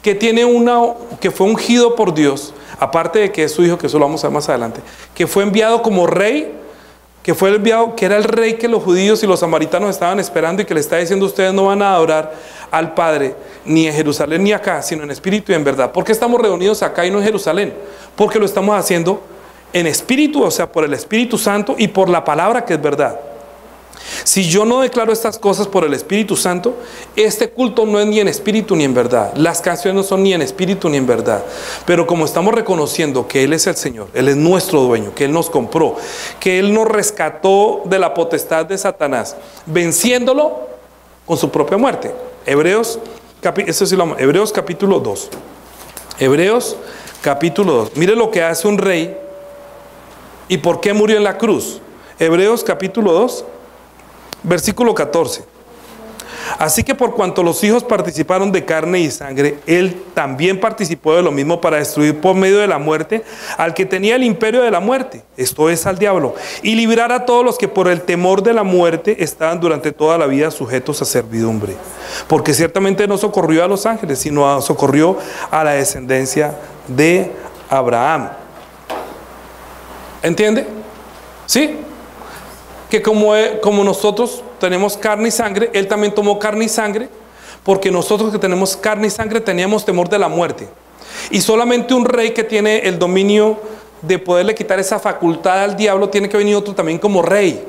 que fue ungido por Dios, aparte de que es su hijo, que eso lo vamos a ver más adelante, que fue enviado como rey, que era el rey que los judíos y los samaritanos estaban esperando y que le está diciendo, ustedes no van a adorar al Padre ni en Jerusalén ni acá, sino en espíritu y en verdad. ¿Por qué estamos reunidos acá y no en Jerusalén? Porque lo estamos haciendo en espíritu, o sea, por el Espíritu Santo y por la palabra que es verdad. Si yo no declaro estas cosas por el Espíritu Santo, este culto no es ni en espíritu ni en verdad. Las canciones no son ni en espíritu ni en verdad. Pero como estamos reconociendo que Él es el Señor, Él es nuestro dueño, que Él nos compró, que Él nos rescató de la potestad de Satanás, venciéndolo con su propia muerte. Hebreos capítulo 2. Hebreos capítulo 2. Mire lo que hace un rey y por qué murió en la cruz. Hebreos capítulo 2. Versículo 14. Así que por cuanto los hijos participaron de carne y sangre, Él también participó de lo mismo para destruir por medio de la muerte al que tenía el imperio de la muerte, esto es al diablo, y librar a todos los que por el temor de la muerte estaban durante toda la vida sujetos a servidumbre. Porque ciertamente no socorrió a los ángeles, sino socorrió a la descendencia de Abraham. ¿Entiende? ¿Sí? Que como nosotros tenemos carne y sangre, Él también tomó carne y sangre, porque nosotros que tenemos carne y sangre teníamos temor de la muerte. Y solamente un rey que tiene el dominio de poderle quitar esa facultad al diablo, tiene que venir otro también como rey.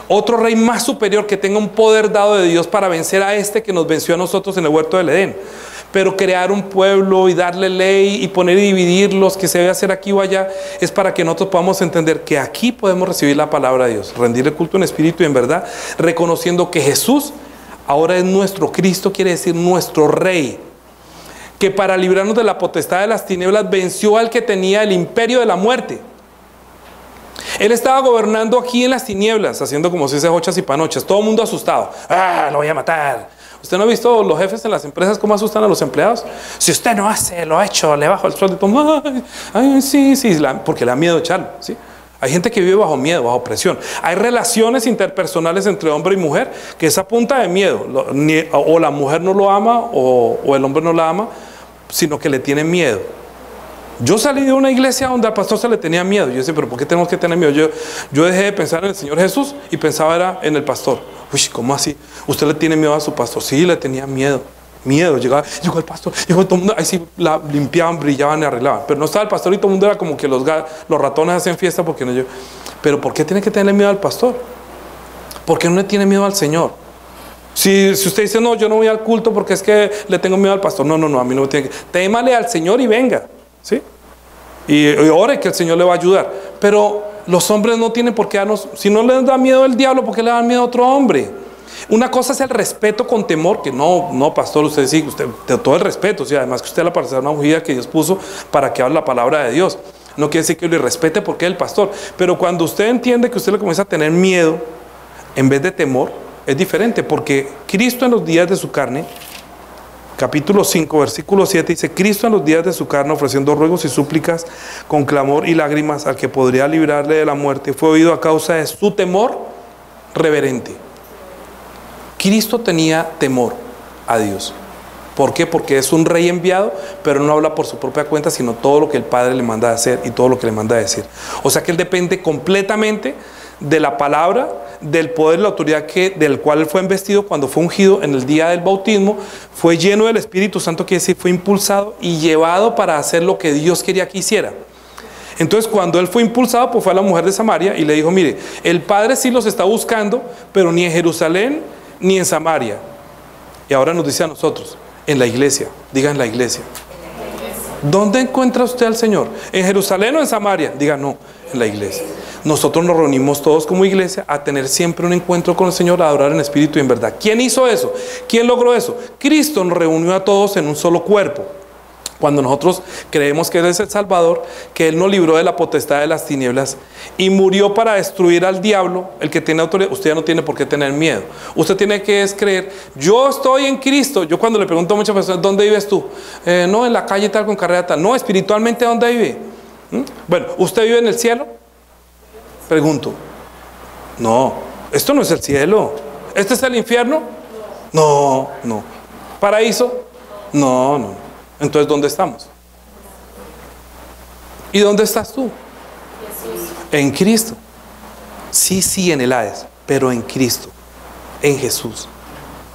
Otro rey más superior que tenga un poder dado de Dios para vencer a este que nos venció a nosotros en el huerto del Edén. Pero crear un pueblo y darle ley y poner y dividirlos, que se debe hacer aquí o allá, es para que nosotros podamos entender que aquí podemos recibir la palabra de Dios, rendirle culto en espíritu y en verdad, reconociendo que Jesús ahora es nuestro Cristo, quiere decir nuestro Rey, que para librarnos de la potestad de las tinieblas venció al que tenía el imperio de la muerte. Él estaba gobernando aquí en las tinieblas, haciendo como si se hochas y panochas, todo el mundo asustado. ¡Ah, lo voy a matar! ¿Usted no ha visto los jefes en las empresas cómo asustan a los empleados? Si usted no hace, lo ha hecho, le bajo el sueldo y todo, ay, sí, porque le da miedo echarlo, ¿sí? Hay gente que vive bajo miedo, bajo presión. Hay relaciones interpersonales entre hombre y mujer que es a punta de miedo. O la mujer no lo ama o el hombre no la ama, sino que le tiene miedo. Yo salí de una iglesia donde al pastor se le tenía miedo. Yo decía, pero ¿por qué tenemos que tener miedo? Yo dejé de pensar en el Señor Jesús y pensaba era en el pastor. Uy, ¿cómo así? ¿Usted le tiene miedo a su pastor? Sí, le tenía miedo. Llegó el pastor, llegó todo el mundo, ahí sí la limpiaban, brillaban y arreglaban. Pero no estaba el pastor y todo el mundo era como que los ratones hacen fiesta porque no yo. Pero ¿por qué tiene que tenerle miedo al pastor? ¿Por qué no le tiene miedo al Señor? Si usted dice, no, yo no voy al culto porque es que le tengo miedo al pastor. No, a mí no me tiene que. Témale al Señor y venga, ¿sí? Y ore que el Señor le va a ayudar. Pero los hombres no tienen por qué darnos. Si no les da miedo el diablo, ¿por qué le dan miedo a otro hombre? Una cosa es el respeto con temor, que no, pastor, usted sí, usted, todo el respeto, o sea, además que usted es la persona ungida que Dios puso para que hable la palabra de Dios. No quiere decir que le respete porque es el pastor. Pero cuando usted entiende que usted le comienza a tener miedo en vez de temor, es diferente, porque Cristo en los días de su carne, capítulo 5, versículo 7, dice: Cristo en los días de su carne, ofreciendo ruegos y súplicas con clamor y lágrimas al que podría librarle de la muerte, fue oído a causa de su temor reverente. Cristo tenía temor a Dios. ¿Por qué? Porque es un rey enviado, pero no habla por su propia cuenta, sino todo lo que el Padre le manda a hacer y todo lo que le manda a decir. O sea que él depende completamente de la palabra, del poder y la autoridad del cual él fue investido cuando fue ungido en el día del bautismo. Fue lleno del Espíritu Santo, quiere decir, fue impulsado y llevado para hacer lo que Dios quería que hiciera. Entonces, cuando él fue impulsado, pues fue a la mujer de Samaria y le dijo: mire, el Padre sí los está buscando, pero ni en Jerusalén ni en Samaria. Y ahora nos dice a nosotros: en la iglesia. Diga: en la iglesia. ¿Dónde encuentra usted al Señor? ¿En Jerusalén o en Samaria? Diga: no, en la iglesia. Nosotros nos reunimos todos como iglesia a tener siempre un encuentro con el Señor, a adorar en espíritu y en verdad. ¿Quién hizo eso? ¿Quién logró eso? Cristo nos reunió a todos en un solo cuerpo. Cuando nosotros creemos que Él es el Salvador, que Él nos libró de la potestad de las tinieblas y murió para destruir al diablo, el que tiene autoridad. Usted ya no tiene por qué tener miedo. Usted tiene que creer: yo estoy en Cristo. Yo cuando le pregunto a muchas personas: ¿dónde vives tú? No, en la calle tal, con carrera tal. No, espiritualmente, ¿dónde vive? Bueno, ¿usted vive en el cielo? Pregunto. No, esto no es el cielo. ¿Este es el infierno? No. ¿Paraíso? No. Entonces, ¿dónde estamos? ¿Y dónde estás tú? Jesús. En Cristo. Sí, en el Hades, pero en Cristo, en Jesús,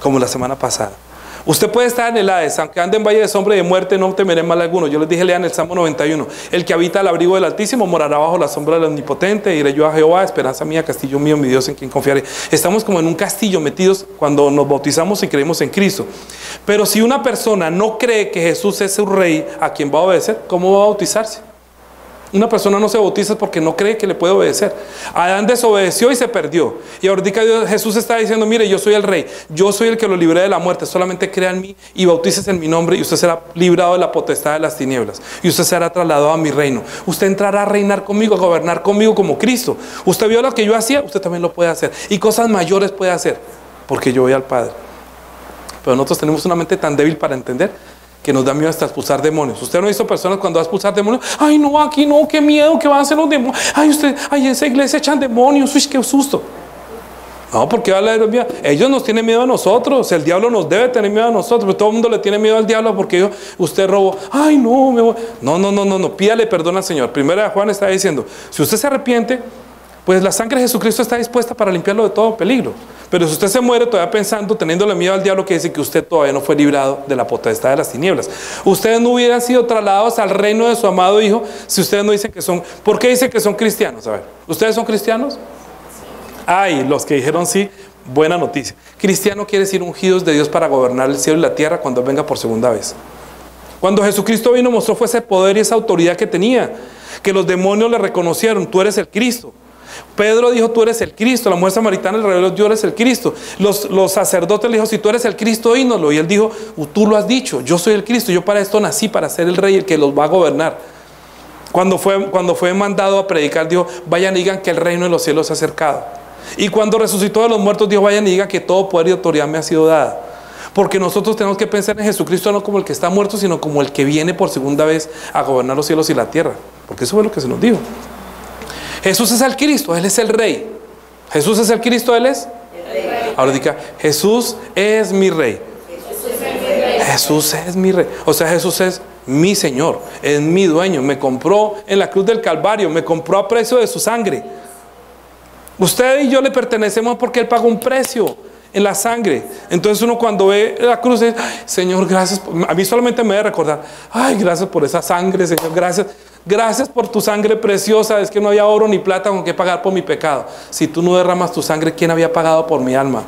como la semana pasada. Usted puede estar en el Hades, aunque ande en valle de sombra y de muerte, no temeré mal alguno. Yo les dije, lean el Salmo 91. El que habita al abrigo del Altísimo morará bajo la sombra del Omnipotente. Iré yo a Jehová, esperanza mía, castillo mío, mi Dios en quien confiaré. Estamos como en un castillo metidos cuando nos bautizamos y creemos en Cristo. Pero si una persona no cree que Jesús es su rey a quien va a obedecer, ¿cómo va a bautizarse? Una persona no se bautiza porque no cree que le puede obedecer. Adán desobedeció y se perdió. Y ahorita Jesús está diciendo: mire, yo soy el rey, yo soy el que lo libré de la muerte. Solamente crea en mí y bautícese en mi nombre y usted será librado de la potestad de las tinieblas. Y usted será trasladado a mi reino. Usted entrará a reinar conmigo, a gobernar conmigo como Cristo. Usted vio lo que yo hacía, usted también lo puede hacer. Y cosas mayores puede hacer, porque yo voy al Padre. Pero nosotros tenemos una mente tan débil para entender que nos da miedo hasta expulsar demonios. Usted no ha visto personas cuando va a expulsar demonios: ay, no, aquí no, qué miedo, ¿qué van a hacer los demonios? Ay, en esa iglesia echan demonios, uy, qué susto. No, porque va a hablar de miedo. Ellos nos tienen miedo a nosotros. El diablo nos debe tener miedo a nosotros, pero todo el mundo le tiene miedo al diablo porque usted robó. Ay, no, me voy. No, pídale perdón al Señor. Primera de Juan está diciendo: si usted se arrepiente, pues la sangre de Jesucristo está dispuesta para limpiarlo de todo peligro. Pero si usted se muere todavía pensando, teniéndole miedo al diablo, que dice que usted todavía no fue librado de la potestad de las tinieblas. Ustedes no hubieran sido trasladados al reino de su amado Hijo si ustedes no dicen que son. ¿Por qué dicen que son cristianos? A ver, ¿ustedes son cristianos? Ay, los que dijeron sí, buena noticia. Cristiano quiere decir ungidos de Dios para gobernar el cielo y la tierra cuando Él venga por segunda vez. Cuando Jesucristo vino, mostró fue ese poder y esa autoridad que tenía, que los demonios le reconocieron: tú eres el Cristo. Pedro dijo: tú eres el Cristo. La mujer samaritana le reveló: tú eres el Cristo. Los sacerdotes le dijo: si tú eres el Cristo, dínoslo. Y él dijo: tú lo has dicho, yo soy el Cristo, yo para esto nací, para ser el rey, el que los va a gobernar. Cuando fue mandado a predicar, dijo: vayan y digan que el reino de los cielos se ha acercado. Y cuando resucitó de los muertos, dijo: vayan y digan que todo poder y autoridad me ha sido dada. Porque nosotros tenemos que pensar en Jesucristo no como el que está muerto, sino como el que viene por segunda vez a gobernar los cielos y la tierra. Porque eso fue lo que se nos dijo. Jesús es el Cristo, Él es el Rey. Jesús es el Cristo, Él es el Rey. Ahora diga, Jesús es mi Rey. Jesús es mi Rey. O sea, Jesús es mi Señor, es mi dueño. Me compró en la cruz del Calvario, me compró a precio de su sangre. Usted y yo le pertenecemos porque Él pagó un precio en la sangre. Entonces uno cuando ve la cruz dice, ay, Señor, gracias. A mí solamente me debe recordar, ay, gracias por esa sangre, Señor, gracias. Gracias por tu sangre preciosa. Es que no había oro ni plata con que pagar por mi pecado. Si tú no derramas tu sangre, ¿quién había pagado por mi alma?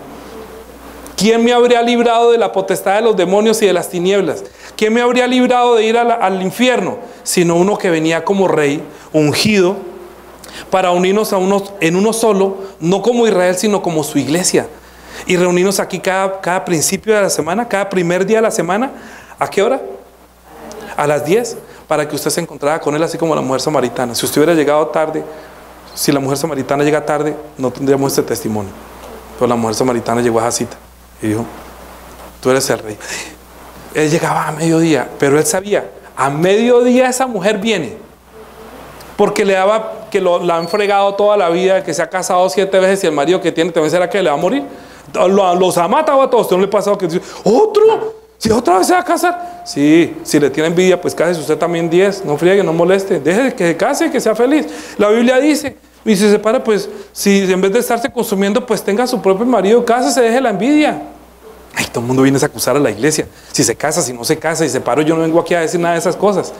¿Quién me habría librado de la potestad de los demonios y de las tinieblas? ¿Quién me habría librado de ir al infierno? Sino uno que venía como rey, ungido, para unirnos en uno solo, no como Israel, sino como su iglesia. Y reunirnos aquí cada principio de la semana, cada primer día de la semana. ¿A qué hora? A las 10, para que usted se encontrara con Él, así como la mujer samaritana. Si usted hubiera llegado tarde, si la mujer samaritana llega tarde, no tendríamos este testimonio. Pero la mujer samaritana llegó a esa cita y dijo, tú eres el Rey. Él llegaba a mediodía, pero él sabía, a mediodía esa mujer viene, porque le daba, que la han fregado toda la vida, que se ha casado 7 veces y el marido que tiene también será que le va a morir. Los ha matado a todos. ¿Usted no le ha pasado que dice, otro? ¿Si otra vez se va a casar? Sí, si le tiene envidia, pues cásese usted también 10, no friegue, no moleste, deje que se case, que sea feliz. La Biblia dice, y si se separa, pues si en vez de estarse consumiendo, pues tenga su propio marido, cásese, deje la envidia. Ay, todo el mundo viene a acusar a la iglesia, si se casa, si no se casa, y se paró. Yo no vengo aquí a decir nada de esas cosas.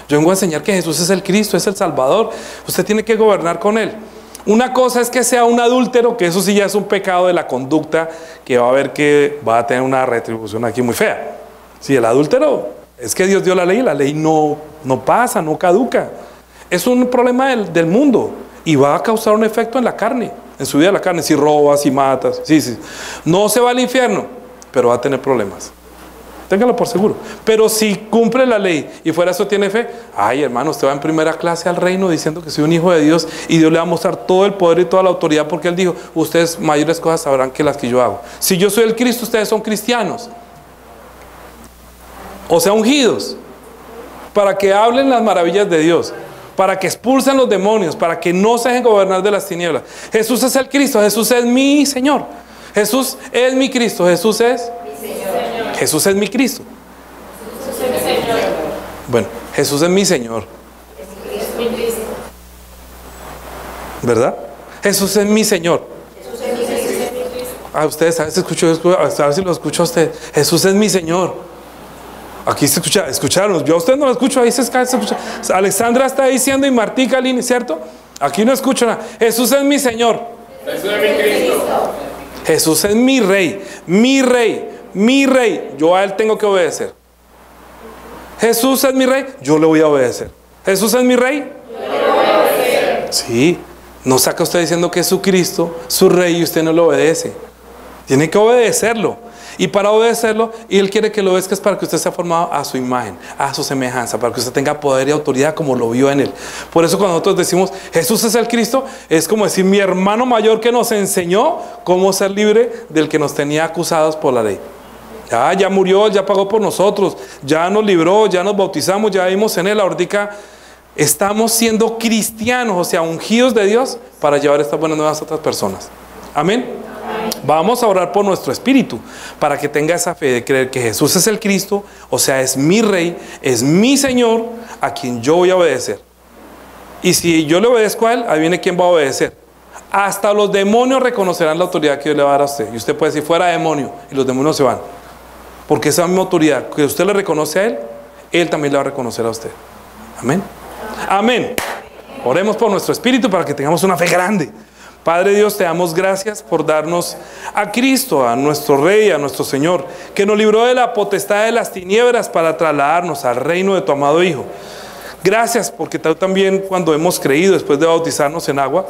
Yo vengo a enseñar que Jesús es el Cristo, es el Salvador. Usted tiene que gobernar con Él. Una cosa es que sea un adúltero, que eso sí ya es un pecado de la conducta, que va a ver que va a tener una retribución aquí muy fea. Si el adúltero, es que Dios dio la ley no pasa, no caduca. Es un problema del mundo y va a causar un efecto en la carne, en su vida de la carne. Si robas, si matas, sí. No se va al infierno, pero va a tener problemas. Téngalo por seguro. Pero si cumple la ley y fuera eso tiene fe, ay hermano, usted va en primera clase al reino diciendo que soy un hijo de Dios y Dios le va a mostrar todo el poder y toda la autoridad, porque Él dijo, ustedes mayores cosas sabrán que las que yo hago. Si yo soy el Cristo, ustedes son cristianos, o sea, ungidos, para que hablen las maravillas de Dios, para que expulsen los demonios, para que no se dejen gobernar de las tinieblas. Jesús es el Cristo, Jesús es mi Señor, Jesús es mi Cristo, Jesús es mi Señor. Jesús es mi Cristo. Jesús es mi Señor. Bueno, Jesús es mi Señor. Es mi Cristo. ¿Verdad? Jesús es mi Señor. Jesús es mi Cristo. Ah, ustedes a veces a ver si lo escucho a usted. Jesús es mi Señor. Aquí se escucha, escucharon. Yo a usted no lo escucho, ahí se escucha. Alexandra está diciendo y Martica, ¿cierto? Aquí no escucho nada. Jesús es mi Señor. Jesús es mi Cristo. Jesús es mi Rey, mi Rey. Mi Rey, yo a Él tengo que obedecer. Jesús es mi Rey, yo le voy a obedecer. Jesús es mi Rey, yo le voy a obedecer. Sí, no saca usted diciendo que es su Cristo, su Rey, y usted no lo obedece. Tiene que obedecerlo. Y para obedecerlo, y Él quiere que lo obedezca, es para que usted sea formado a su imagen, a su semejanza, para que usted tenga poder y autoridad como lo vio en Él. Por eso cuando nosotros decimos Jesús es el Cristo, es como decir mi hermano mayor que nos enseñó cómo ser libre del que nos tenía acusados por la ley. Ya murió, ya pagó por nosotros, ya nos libró, ya nos bautizamos, ya vimos en Él. Ahorita estamos siendo cristianos, o sea, ungidos de Dios para llevar estas buenas nuevas a otras personas. Amén. Vamos a orar por nuestro espíritu para que tenga esa fe de creer que Jesús es el Cristo, o sea, es mi Rey, es mi Señor, a quien yo voy a obedecer. Y si yo le obedezco a Él, ahí viene quién va a obedecer. Hasta los demonios reconocerán la autoridad que Dios le va a dar a usted. Y usted puede decir fuera demonio, y los demonios se van. Porque esa misma autoridad que usted le reconoce a Él, Él también le va a reconocer a usted. Amén. Amén. Oremos por nuestro espíritu para que tengamos una fe grande. Padre Dios, te damos gracias por darnos a Cristo, a nuestro Rey, a nuestro Señor, que nos libró de la potestad de las tinieblas para trasladarnos al reino de tu amado Hijo. Gracias porque tú también, cuando hemos creído después de bautizarnos en agua,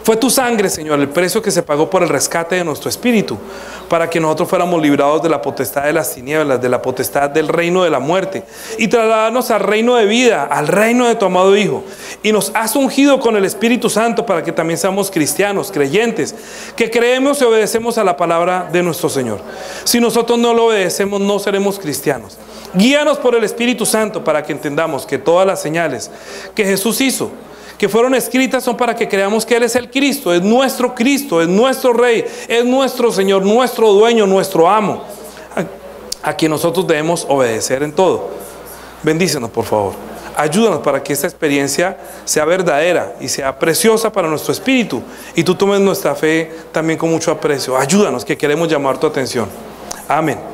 fue tu sangre, Señor, el precio que se pagó por el rescate de nuestro espíritu, para que nosotros fuéramos librados de la potestad de las tinieblas, de la potestad del reino de la muerte, y trasladarnos al reino de vida, al reino de tu amado Hijo. Y nos has ungido con el Espíritu Santo para que también seamos cristianos, creyentes, que creemos y obedecemos a la palabra de nuestro Señor. Si nosotros no lo obedecemos, no seremos cristianos. Guíanos por el Espíritu Santo para que entendamos que todas las señales que Jesús hizo, que fueron escritas son para que creamos que Él es el Cristo, es nuestro Rey, es nuestro Señor, nuestro dueño, nuestro amo, a quien nosotros debemos obedecer en todo. Bendícenos, por favor. Ayúdanos para que esta experiencia sea verdadera y sea preciosa para nuestro espíritu. Y tú tomes nuestra fe también con mucho aprecio. Ayúdanos, que queremos llamar tu atención. Amén.